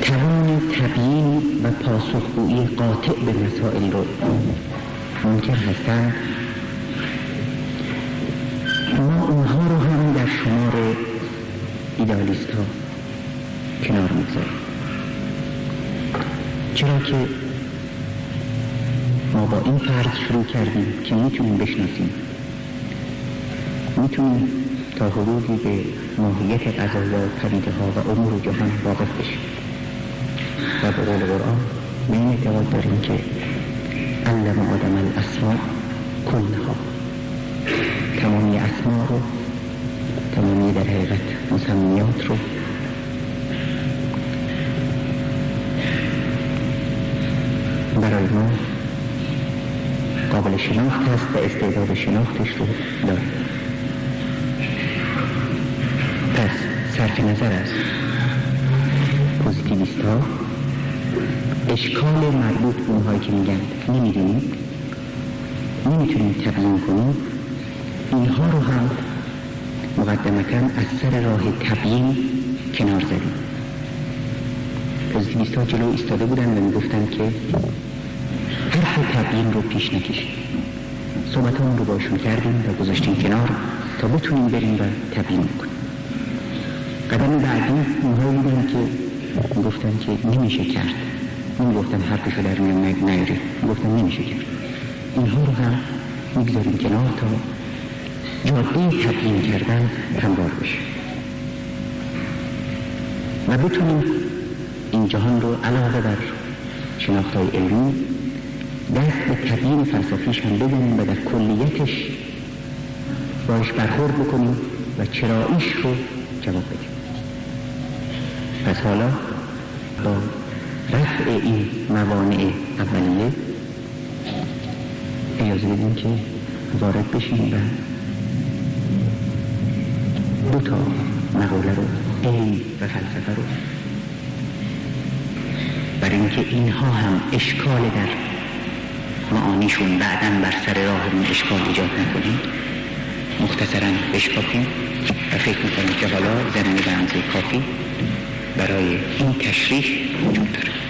توان تبیین و پاسخگویی قاطع به مسائل رو منکر هستند، ما اونها رو هم در شمار ایدالیست ها کنار میگذاریم، چرا که ما با این فرض شروع کردیم که میتونیم بشناسیم، میتونیم تا حدودی به ماهیت قضایا و پدیده ها و امور جهان واقف بشیم و به قول قرآن به این اعتقاد داریم که علم آدم الاسماء کلها، تمامی اسماء رو، تمامی در حقیقت مسمیات رو برای ما قابل شناخت هست و استعداد شناختش رو داریم. پس صرف نظر از پوزیتیویست ها اشکال مربوط به اونهایی که میگن نمیدونیم، نمیتونیم تبیین کنیم، اینها رو هم مقدمتاً از سر راه تبیین کنار زدیم. پوزیتیویست ها جلو ایستاده بودن و میگفتن که حرف تبیین رو پیش نکشیم، صحبتان رو باشون کردیم و گذاشتیم کنار تا بتونیم بریم و تبیین کنیم. قدم بعدی اونهایی بودن که گفتن که نمیشه کرد، نمیگفتن حرفشو در میان نیاریم، گفتن نمیشه کرد. اینها رو هم میگذاریم کنار تا جاده تبیین کردن هموار بشه و بتونیم این جهان رو علاوه بر شناخت‌های علمی دست به تبیین فلسفیش هم بزنیم و در کلیتش باش برخورد بکنیم و چراییش رو جواب بدیم. پس حالا با رفع این موانع اولیه اجازه بدیم که وارد بشیم و دو تا مقوله رو، علم و فلسفه رو، برای اینکه اینها هم اشکال در معانیشون بعداً بر سر راهمون اشکال ایجاد نکنیم، مختصراً بشکافیم و فکر میکنیم که حالا زمینه به اندازه کافی برای این تشریح وجود داره.